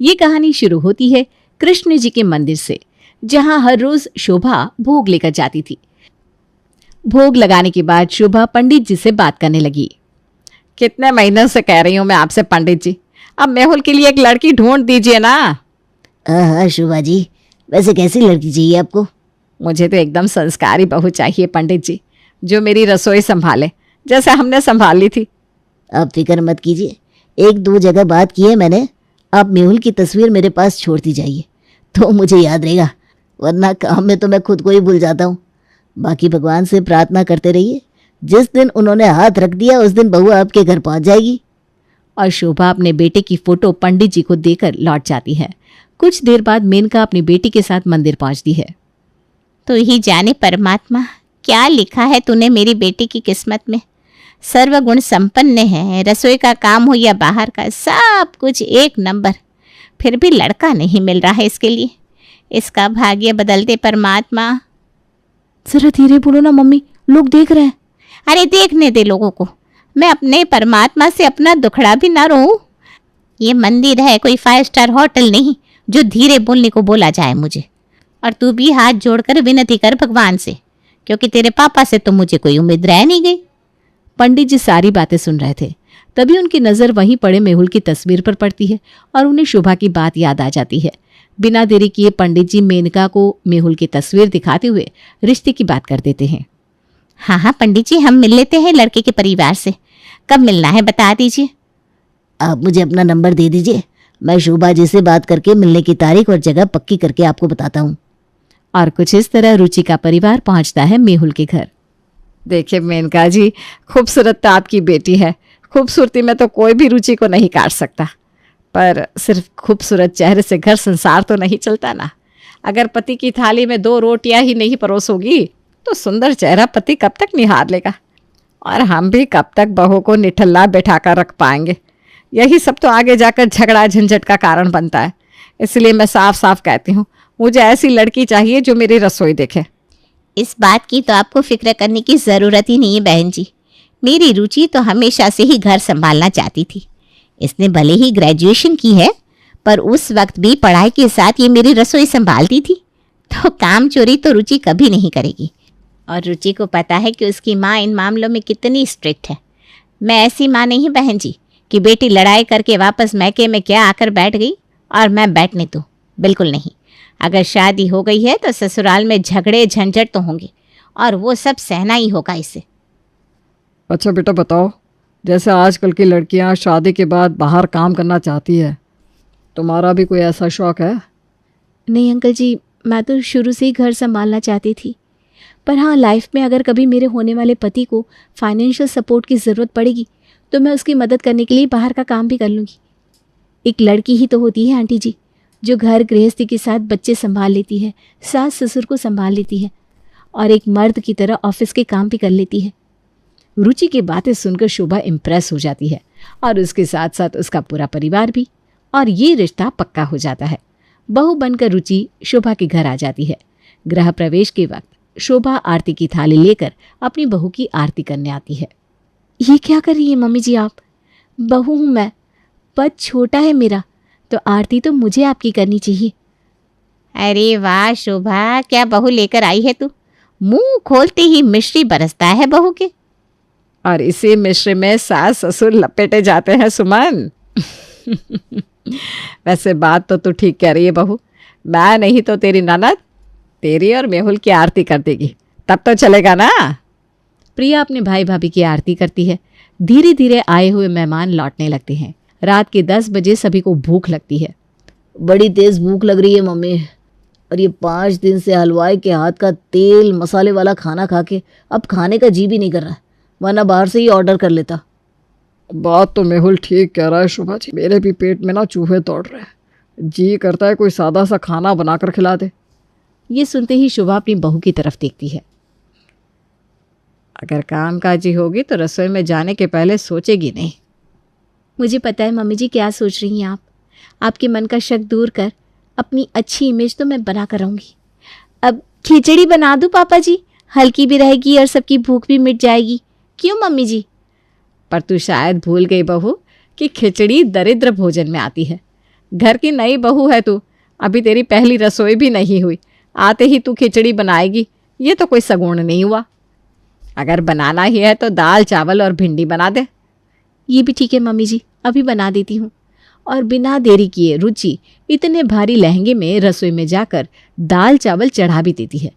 ये कहानी शुरू होती है कृष्ण जी के मंदिर से, जहां हर रोज शोभा भोग लेकर जाती थी। भोग लगाने के बाद शोभा पंडित जी से बात करने लगी। कितने महीनों से कह रही हूं मैं आपसे पंडित जी, अब मेहुल के लिए एक लड़की ढूंढ दीजिए ना। हाँ शोभा जी, वैसे कैसी लड़की चाहिए आपको? मुझे तो एकदम संस्कारी बहू चाहिए पंडित जी, जो मेरी रसोई संभाले जैसे हमने संभाल ली थी। आप फिक्र मत कीजिए, 1-2 जगह बात की है मैंने। आप मेहुल की तस्वीर मेरे पास छोड़ती जाइए तो मुझे याद रहेगा, वरना काम में तो मैं खुद को ही भूल जाता हूँ। बाकी भगवान से प्रार्थना करते रहिए, जिस दिन उन्होंने हाथ रख दिया उस दिन बहू आपके घर पहुँच जाएगी। और शोभा अपने बेटे की फोटो पंडित जी को देकर लौट जाती है। कुछ देर बाद मेनका अपनी बेटी के साथ मंदिर पहुंचती है। तो ही जाने परमात्मा, क्या लिखा है तूने मेरी बेटी की किस्मत में। सर्वगुण संपन्न है, रसोई का काम हो या बाहर का, सब कुछ एक नंबर। फिर भी लड़का नहीं मिल रहा है इसके लिए। इसका भाग्य बदल दे परमात्मा। जरा धीरे बोलो ना मम्मी, लोग देख रहे हैं। अरे देखने दे लोगों को, मैं अपने परमात्मा से अपना दुखड़ा भी ना रोऊं। ये मंदिर है, कोई 5 स्टार होटल नहीं जो धीरे बोलने को बोला जाए मुझे। और तू भी हाथ जोड़कर विनती कर भगवान से, क्योंकि तेरे पापा से तो मुझे कोई उम्मीद रह नहीं गई। पंडित जी सारी बातें सुन रहे थे। तभी उनकी नजर वहीं पड़े मेहुल की तस्वीर पर पड़ती है और उन्हें शोभा की बात याद आ जाती है। बिना देरी किए पंडित जी मेनका को मेहुल की तस्वीर दिखाते हुए रिश्ते की बात कर देते हैं। हाँ हाँ पंडित जी, हम मिल लेते हैं लड़के के परिवार से। कब मिलना है बता दीजिए। आप मुझे अपना नंबर दे दीजिए, मैं शोभा जी से बात करके मिलने की तारीख और जगह पक्की करके आपको बताता हूँ। और कुछ इस तरह रुचि का परिवार पहुंचता है मेहुल के घर। देखिए मेनका जी, खूबसूरत तो आपकी बेटी है, खूबसूरती में तो कोई भी रुचि को नहीं काट सकता, पर सिर्फ खूबसूरत चेहरे से घर संसार तो नहीं चलता ना। अगर पति की थाली में 2 रोटियां ही नहीं परोसोगी तो सुंदर चेहरा पति कब तक निहार लेगा, और हम भी कब तक बहू को निठल्ला बैठा कर रख पाएंगे। यही सब तो आगे जाकर झगड़ा झंझट का कारण बनता है। इसलिए मैं साफ साफ कहती हूँ, मुझे ऐसी लड़की चाहिए जो मेरी रसोई देखे। इस बात की तो आपको फिक्र करने की ज़रूरत ही नहीं है बहन जी। मेरी रुचि तो हमेशा से ही घर संभालना चाहती थी। इसने भले ही ग्रेजुएशन की है, पर उस वक्त भी पढ़ाई के साथ ये मेरी रसोई संभालती थी। तो काम चोरी तो रुचि कभी नहीं करेगी। और रुचि को पता है कि उसकी माँ इन मामलों में कितनी स्ट्रिक्ट है। मैं ऐसी माँ नहीं बहन जी कि बेटी लड़ाई करके वापस मैके में क्या आकर बैठ गई और मैं बैठने दूँ, बिल्कुल नहीं। अगर शादी हो गई है तो ससुराल में झगड़े झंझट तो होंगे, और वो सब सहना ही होगा इसे। अच्छा बेटा बताओ, जैसे आजकल की लड़कियां शादी के बाद बाहर काम करना चाहती है, तुम्हारा भी कोई ऐसा शौक है? नहीं अंकल जी, मैं तो शुरू से ही घर संभालना चाहती थी, पर हाँ, लाइफ में अगर कभी मेरे होने वाले पति को फाइनेंशियल सपोर्ट की ज़रूरत पड़ेगी तो मैं उसकी मदद करने के लिए बाहर का काम भी कर लूँगी। एक लड़की ही तो होती है आंटी जी, जो घर गृहस्थी के साथ बच्चे संभाल लेती है, सास ससुर को संभाल लेती है, और एक मर्द की तरह ऑफिस के काम भी कर लेती है। रुचि की बातें सुनकर शोभा इम्प्रेस हो जाती है, और उसके साथ साथ उसका पूरा परिवार भी, और ये रिश्ता पक्का हो जाता है। बहू बनकर रुचि शोभा के घर आ जाती है। गृह प्रवेश के वक्त शोभा आरती की थाली लेकर अपनी बहू की आरती करने आती है। ये क्या कर रही है मम्मी जी आप? बहू हूँ मैं, पद छोटा है मेरा, तो आरती तो मुझे आपकी करनी चाहिए। अरे वाह शोभा, क्या बहू लेकर आई है तू। मुंह खोलते ही मिश्री बरसता है बहू के। और इसी मिश्री में सास ससुर लपेटे जाते हैं सुमन। वैसे बात तो तू ठीक कह रही है बहू, मैं नहीं तो तेरी ननद तेरी और मेहुल की आरती कर देगी, तब तो चलेगा ना। प्रिया अपने भाई भाभी की आरती करती है। धीरे धीरे आए हुए मेहमान लौटने लगते हैं। रात के 10 बजे सभी को भूख लगती है। बड़ी तेज भूख लग रही है मम्मी, और ये 5 दिन से हलवाई के हाथ का तेल मसाले वाला खाना खा के अब खाने का जी भी नहीं कर रहा, वरना बाहर से ही ऑर्डर कर लेता। बात तो मेहुल ठीक कह रहा है शोभा जी, मेरे भी पेट में ना चूहे दौड़ रहे हैं, जी करता है कोई सादा सा खाना बनाकर खिला दे। ये सुनते ही शोभा अपनी बहू की तरफ देखती है। अगर कामकाजी होगी तो रसोई में जाने के पहले सोचेगी नहीं। मुझे पता है मम्मी जी क्या सोच रही हैं आप। आपके मन का शक दूर कर अपनी अच्छी इमेज तो मैं बना कर रहूँगी। अब खिचड़ी बना दूँ पापा जी, हल्की भी रहेगी और सबकी भूख भी मिट जाएगी। क्यों मम्मी जी? पर तू शायद भूल गई बहू कि खिचड़ी दरिद्र भोजन में आती है। घर की नई बहू है तू, अभी तेरी पहली रसोई भी नहीं हुई, आते ही तू खिचड़ी बनाएगी, ये तो कोई सगुण नहीं हुआ। अगर बनाना ही है तो दाल चावल और भिंडी बना दे। ये भी ठीक है मम्मी जी, अभी बना देती हूँ। और बिना देरी किए रुचि इतने भारी लहंगे में रसोई में जाकर दाल चावल चढ़ा भी देती है।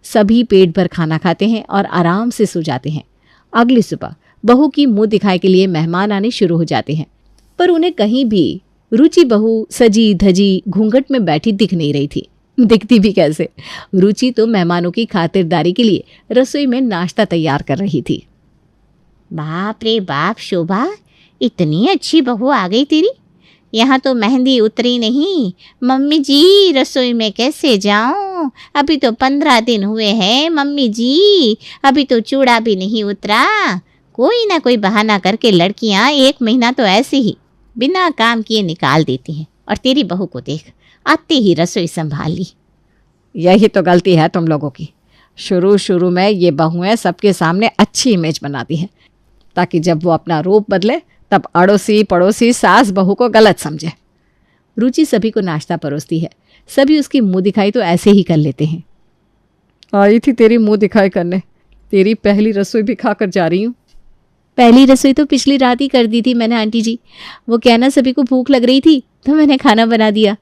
सभी पेट भर खाना खाते हैं और आराम से सो जाते हैं। अगली सुबह बहू की मुंह दिखाई के लिए मेहमान आने शुरू हो जाते हैं, पर उन्हें कहीं भी रुचि बहू सजी धजी घूंघट में बैठी दिख नहीं रही थी। दिखती भी कैसे, रुचि तो मेहमानों की खातिरदारी के लिए रसोई में नाश्ता तैयार कर रही थी। बाप रे बाप शोभा, इतनी अच्छी बहू आ गई तेरी। यहाँ तो मेहंदी उतरी नहीं। मम्मी जी रसोई में कैसे जाऊँ, अभी तो 15 दिन हुए हैं मम्मी जी, अभी तो चूड़ा भी नहीं उतरा। कोई ना कोई बहाना करके लड़कियाँ 1 महीना तो ऐसे ही बिना काम किए निकाल देती हैं। और तेरी बहू को देख, आते ही रसोई संभाल ली। यही तो गलती है तुम लोगों की। शुरू शुरू में ये बहुएं सबके सामने अच्छी इमेज बनाती हैं, ताकि जब वो अपना रूप बदले तब अड़ोसी पड़ोसी सास बहू को गलत समझे। रुचि सभी को नाश्ता परोसती है। सभी उसकी मुंह दिखाई तो ऐसे ही कर लेते हैं। आई थी तेरी मुंह दिखाई करने, तेरी पहली रसोई भी खाकर जा रही हूँ। पहली रसोई तो पिछली रात ही कर दी थी मैंने आंटी जी। वो कहना सभी को भूख लग रही थी तो मैंने खाना बना दिया।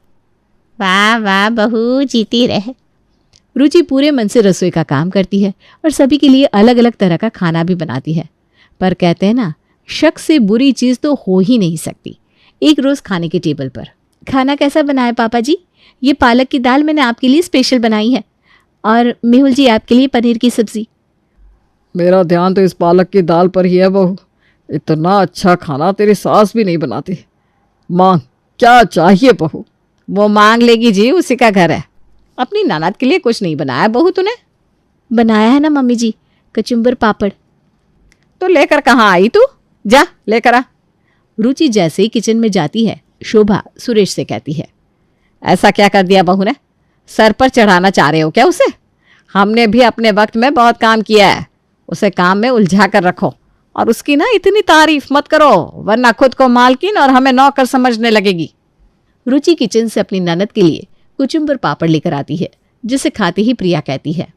वाह वाह बहू, जीती रहे। रुचि पूरे मन से रसोई का काम करती है और सभी के लिए अलग अलग तरह का खाना भी बनाती है। पर कहते हैं ना, शक से बुरी चीज़ तो हो ही नहीं सकती। एक रोज़ खाने के टेबल पर, खाना कैसा बना है पापा जी? ये पालक की दाल मैंने आपके लिए स्पेशल बनाई है, और मेहुल जी आपके लिए पनीर की सब्जी। मेरा ध्यान तो इस पालक की दाल पर ही है बहू। इतना अच्छा खाना तेरी सास भी नहीं बनाती। मांग, क्या चाहिए बहू? वो मांग लेगी जी, उसी का घर है। अपनी ननद के लिए कुछ नहीं बनाया बहू तूने? बनाया है ना मम्मी जी, कचुम्बर पापड़। तो लेकर कहाँ आई तू? जा लेकर आ। रुचि जैसे ही किचन में जाती है, शोभा सुरेश से कहती है, ऐसा क्या कर दिया बहू ने? सर पर चढ़ाना चाह रहे हो क्या उसे? हमने भी अपने वक्त में बहुत काम किया है, उसे काम में उलझा कर रखो। और उसकी ना इतनी तारीफ मत करो, वरना खुद को मालकिन और हमें नौकर समझने लगेगी। रुचि किचन से अपनी ननद के लिए कुचुम्बर पापड़ लेकर आती है, जिसे खाते ही प्रिया कहती है,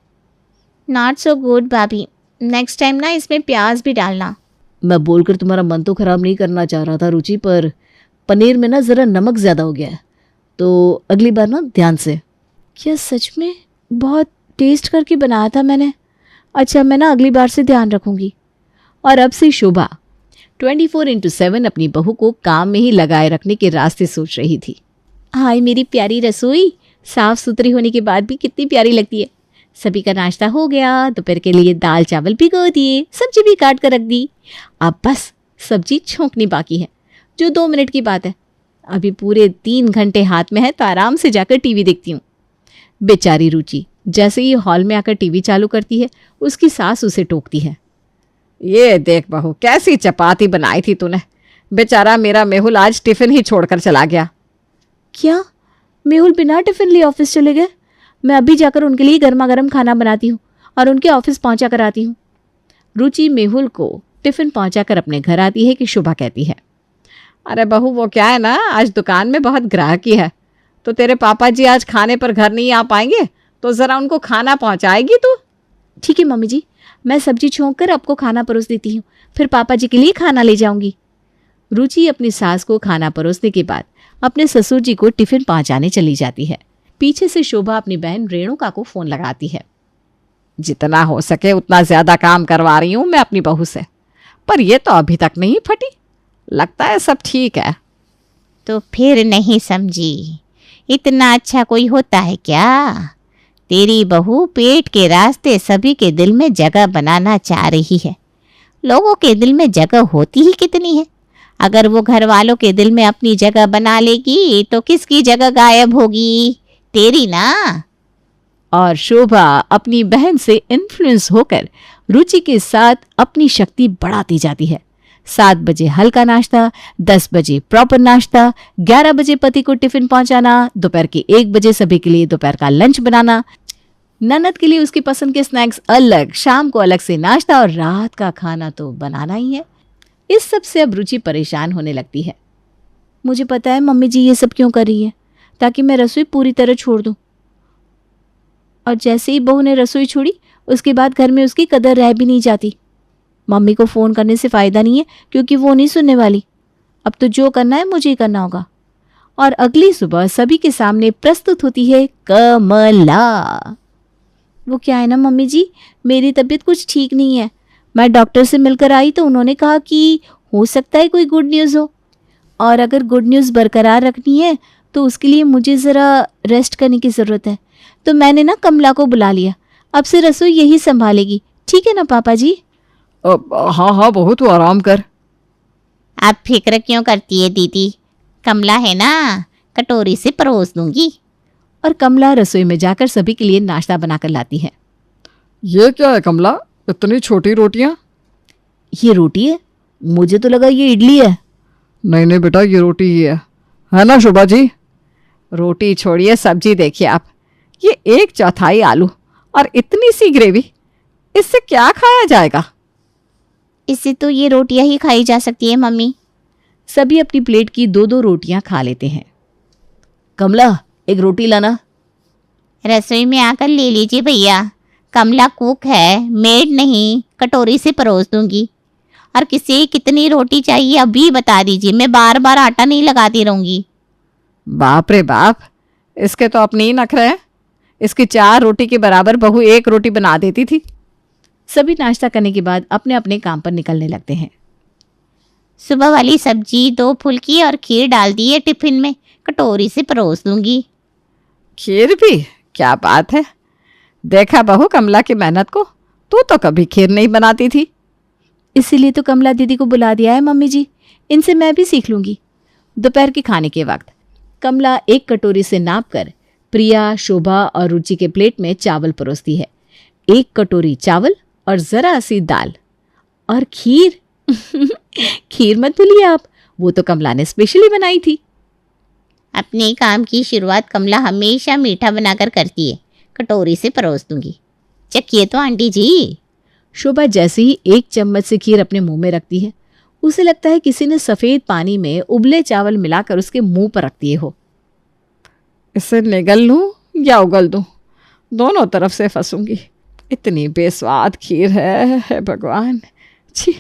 नॉट सो गुड भाभी, नेक्स्ट टाइम ना इसमें प्याज भी डालना। मैं बोलकर तुम्हारा मन तो खराब नहीं करना चाह रहा था रुचि, पर पनीर में ना ज़रा नमक ज़्यादा हो गया है, तो अगली बार ना ध्यान से। क्या सच में? बहुत टेस्ट करके बनाया था मैंने। अच्छा, मैं ना अगली बार से ध्यान रखूंगी। और अब से शोभा 24/7 अपनी बहू को काम में ही लगाए रखने के रास्ते सोच रही थी। हाय मेरी प्यारी रसोई, साफ सुथरी होने के बाद भी कितनी प्यारी लगती है। सभी का नाश्ता हो गया, दोपहर के लिए दाल चावल भिगो दिए, सब्जी भी काट कर रख दी। अब बस सब्जी छोंकनी बाकी है, जो 2 मिनट की बात है। अभी पूरे 3 घंटे हाथ में है तो आराम से जाकर टीवी देखती हूँ। बेचारी रुचि जैसे ही हॉल में आकर टीवी चालू करती है, उसकी सास उसे टोकती है, ये देख बहू, कैसी चपाती बनाई थी तूने। बेचारा मेरा मेहुल आज टिफिन ही छोड़कर चला गया। क्या? मेहुल बिना टिफिन लिए ऑफिस चले गए? मैं अभी जाकर उनके लिए गर्मा गर्म खाना बनाती हूँ और उनके ऑफिस पहुँचा कर आती हूँ। रुचि मेहुल को टिफिन पहुँचा कर अपने घर आती है कि शुभा कहती है, अरे बहू, वो क्या है ना, आज दुकान में बहुत ग्राहकी है, तो तेरे पापा जी आज खाने पर घर नहीं आ पाएंगे, तो ज़रा उनको खाना पहुँचाएगी तू? ठीक है मम्मी जी, मैं सब्जी छोंक कर आपको खाना परोस देती हूँ, फिर पापा जी के लिए खाना ले जाऊंगी। रुचि अपनी सास को खाना परोसने के बाद अपने ससुर जी को टिफिन पहुँचाने चली जाती है। पीछे से शोभा अपनी बहन रेणुका को फ़ोन लगाती है, जितना हो सके उतना ज़्यादा काम करवा रही हूँ मैं अपनी बहू से, पर ये तो अभी तक नहीं फटी। लगता है सब ठीक है। तो फिर नहीं समझी, इतना अच्छा कोई होता है क्या? तेरी बहू पेट के रास्ते सभी के दिल में जगह बनाना चाह रही है। लोगों के दिल में जगह होती ही कितनी है। अगर वो घर वालों के दिल में अपनी जगह बना लेगी तो किसकी जगह गायब होगी? तेरी ना। और शोभा अपनी बहन से इन्फ्लुएंस होकर रुचि के साथ अपनी शक्ति बढ़ाती जाती है। 7 बजे हल्का नाश्ता, 10 बजे प्रॉपर नाश्ता, 11 बजे पति को टिफिन पहुंचाना, दोपहर के 1 बजे सभी के लिए दोपहर का लंच बनाना, ननद के लिए उसकी पसंद के स्नैक्स अलग, शाम को अलग से नाश्ता, और रात का खाना तो बनाना ही है। इस सब से अब रुचि परेशान होने लगती है। मुझे पता है मम्मी जी ये सब क्यों कर रही है, ताकि मैं रसोई पूरी तरह छोड़ दूँ। और जैसे ही बहू ने रसोई छोड़ी उसके बाद घर में उसकी कदर रह भी नहीं जाती। मम्मी को फ़ोन करने से फ़ायदा नहीं है क्योंकि वो नहीं सुनने वाली। अब तो जो करना है मुझे ही करना होगा। और अगली सुबह सभी के सामने प्रस्तुत होती है कमला। वो क्या है ना मम्मी जी, मेरी तबीयत कुछ ठीक नहीं है। मैं डॉक्टर से मिलकर आई तो उन्होंने कहा कि हो सकता है कोई गुड न्यूज़ हो, और अगर गुड न्यूज़ बरकरार रखनी है तो उसके लिए मुझे ज़रा रेस्ट करने की ज़रूरत है। तो मैंने ना कमला को बुला लिया, अब से रसोई यही संभालेगी। ठीक है ना पापा जी? हाँ हाँ बहू, तू आराम कर। आप फिक्र क्यों करती है दीदी, कमला है ना, कटोरी से परोस दूंगी। और कमला रसोई में जाकर सभी के लिए नाश्ता बनाकर लाती है। ये क्या है कमला, इतनी छोटी रोटियां? ये रोटी है? मुझे तो लगा ये इडली है। नहीं नहीं बेटा, ये रोटी ही है ना शोभा जी? रोटी छोड़िए, सब्जी देखिए आप, ये 1/4 आलू और इतनी सी ग्रेवी, इससे क्या खाया जाएगा? इससे तो ये रोटियां ही खाई जा सकती है मम्मी। सभी अपनी प्लेट की 2-2 रोटियां खा लेते हैं। कमला, एक रोटी लाना। रसोई में आकर ले लीजिए भैया, कमला कुक है, मेड नहीं, कटोरी से परोस दूंगी। और किसे कितनी रोटी चाहिए अभी बता दीजिए, मैं बार बार आटा नहीं लगाती रहूंगी। बाप रे बाप, इसके तो अपनी ही नखरे हैं। इसकी 4 रोटी के बराबर बहू 1 रोटी बना देती थी। सभी नाश्ता करने के बाद अपने अपने काम पर निकलने लगते हैं। सुबह वाली सब्जी 2 फुल्की और खीर डाल दी है टिफिन में, कटोरी से परोस दूंगी। खीर भी? क्या बात है, देखा बहू कमला की मेहनत को, तू तो कभी खीर नहीं बनाती थी। इसीलिए तो कमला दीदी को बुला दिया है मम्मी जी, इनसे मैं भी सीख लूंगी। दोपहर के खाने के वक्त कमला एक कटोरी से नापकर प्रिया, शोभा और रुचि के प्लेट में चावल परोसती है। 1 कटोरी चावल और जरा सी दाल और खीर। खीर मत भूलिए आप, वो तो कमला ने स्पेशली बनाई थी। अपने काम की शुरुआत कमला हमेशा मीठा बनाकर करती है, कटोरी से परोस दूंगी। चखिए तो आंटी जी। शोभा जैसे ही 1 चम्मच से खीर अपने मुंह में रखती है, उसे लगता है किसी ने सफ़ेद पानी में उबले चावल मिलाकर उसके मुंह पर रख दिए हो। इसे निगल लूं या उगल दूं, दोनों तरफ से फंसूंगी। इतनी बेस्वाद खीर है भगवान। छी,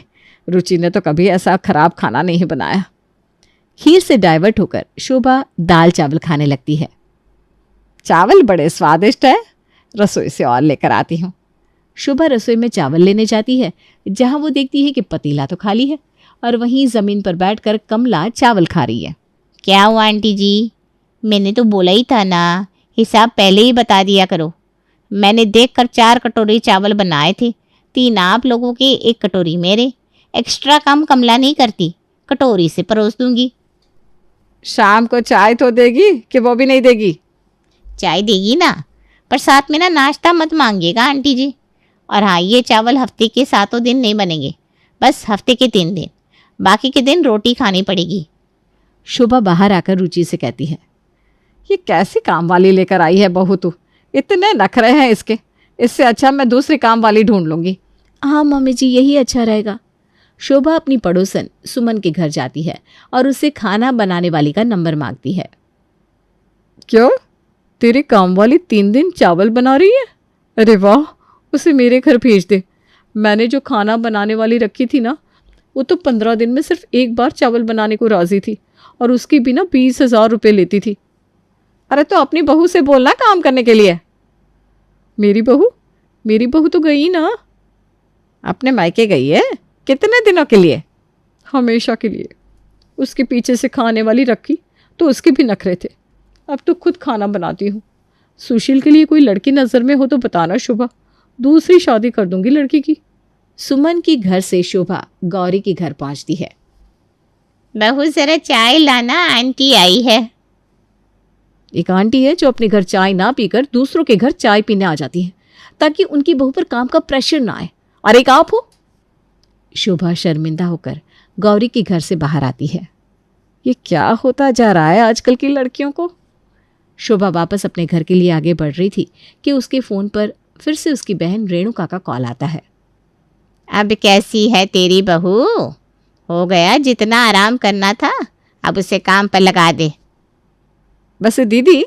रुचि ने तो कभी ऐसा खराब खाना नहीं बनाया। खीर से डाइवर्ट होकर शोभा दाल चावल खाने लगती है। चावल बड़े स्वादिष्ट है, रसोई से और लेकर आती हूँ। शोभा रसोई में चावल लेने जाती है, जहां वो देखती है कि पतीला तो खाली है और वहीं जमीन पर बैठकर कमला चावल खा रही है। क्या हुआ आंटी जी, मैंने तो बोला ही था ना, हिसाब पहले ही बता दिया करो। मैंने देखकर 4 कटोरी चावल बनाए थे, 3 आप लोगों के, 1 कटोरी मेरे। एक्स्ट्रा काम कमला नहीं करती, कटोरी से परोस दूंगी। शाम को चाय तो देगी कि वो भी नहीं देगी? चाय देगी ना, पर साथ में ना नाश्ता मत मांगिएगा आंटी जी। और हाँ, ये चावल हफ्ते के 7 दिन नहीं बनेंगे, बस हफ्ते के 3 दिन, बाकी के दिन रोटी खानी पड़ेगी। शोभा बाहर आकर रुचि से कहती है, ये कैसी काम वाली लेकर आई है बहू तू, इतने नखरे हैं इसके, इससे अच्छा मैं दूसरी काम वाली ढूंढ लूंगी। हाँ मम्मी जी, यही अच्छा रहेगा। शोभा अपनी पड़ोसन सुमन के घर जाती है और उससे खाना बनाने वाली का नंबर मांगती है। क्यों, तेरी काम वाली 3 दिन चावल बना रही है? अरे वाह, उसे मेरे घर भेज दे। मैंने जो खाना बनाने वाली रखी थी ना, वो तो 15 दिन में सिर्फ 1 बार चावल बनाने को राजी थी और उसकी भी ना 20,000 रुपये लेती थी। अरे तो अपनी बहू से बोलना काम करने के लिए। मेरी बहू तो गई ना। अपने मायके गई है? कितने दिनों के लिए? हमेशा के लिए। उसके पीछे से खाने वाली रखी तो उसके भी नखरे थे, अब तो खुद खाना बनाती हूँ। सुशील के लिए कोई लड़की नज़र में हो तो बताना शोभा, दूसरी शादी कर दूंगी लड़की की। सुमन की घर से शोभा गौरी के घर पहुंचती है। बहू जरा चाय लाना, आंटी आई है। एक आंटी है जो अपने घर चाय ना पीकर दूसरों के घर चाय पीने आ जाती है ताकि उनकी बहू पर काम का प्रेशर ना आए। और एक आप हो। शोभा शर्मिंदा होकर गौरी के घर से बाहर आती है। ये क्या होता जा रहा है आजकल की लड़कियों को। शोभा वापस अपने घर के लिए आगे बढ़ रही थी कि उसके फ़ोन पर फिर से उसकी बहन रेणुका का कॉल आता है। अब कैसी है तेरी बहू? हो गया जितना आराम करना था, अब उसे काम पर लगा दे। वैसे दीदी,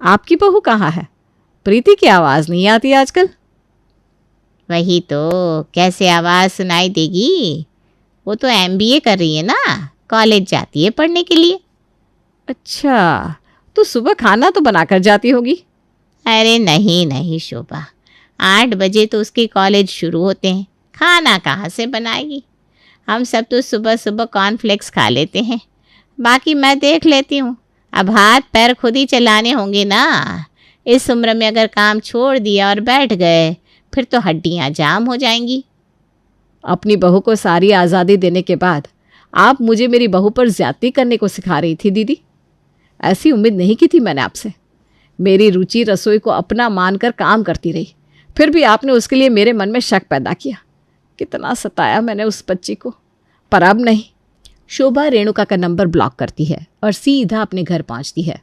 आपकी बहू कहाँ है? प्रीति की आवाज़ नहीं आती आजकल। वही तो, कैसे आवाज़ सुनाई देगी? वो तो MBA कर रही है ना, कॉलेज जाती है पढ़ने के लिए। अच्छा, तो सुबह खाना तो बनाकर जाती होगी। अरे नहीं नहीं शोभा, 8 बजे तो उसके कॉलेज शुरू होते हैं, खाना कहाँ से बनाएगी? हम सब तो सुबह सुबह कॉर्नफ्लेक्स खा लेते हैं, बाकी मैं देख लेती हूँ। अब हाथ पैर खुद ही चलाने होंगे ना। इस उम्र में अगर काम छोड़ दिया और बैठ गए फिर तो हड्डियाँ जाम हो जाएंगी। अपनी बहू को सारी आज़ादी देने के बाद आप मुझे मेरी बहू पर ज्यादती करने को सिखा रही थी दीदी। ऐसी उम्मीद नहीं की थी मैंने आपसे। मेरी रुचि रसोई को अपना मानकर काम करती रही, फिर भी आपने उसके लिए मेरे मन में शक पैदा किया। कितना सताया मैंने उस बच्ची को, पर अब नहीं। शोभा रेणुका का नंबर ब्लॉक करती है और सीधा अपने घर पहुंचती है।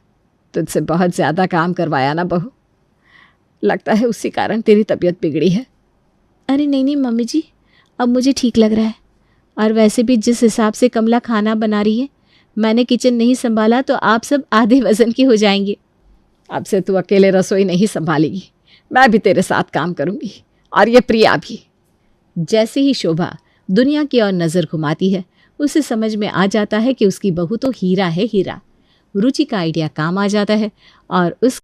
तुझसे बहुत ज़्यादा काम करवाया ना बहू, लगता है उसी कारण तेरी तबीयत बिगड़ी है। अरे नहीं नहीं मम्मी जी, अब मुझे ठीक लग रहा है। और वैसे भी जिस हिसाब से कमला खाना बना रही है, मैंने किचन नहीं संभाला तो आप सब आधे वजन के हो जाएंगे। अब से तू अकेले रसोई नहीं संभालेगी, मैं भी तेरे साथ काम करूंगी, और ये प्रिया भी। जैसे ही शोभा दुनिया की ओर नज़र घुमाती है, उसे समझ में आ जाता है कि उसकी बहू तो हीरा है हीरा। रुचि का आइडिया काम आ जाता है और उस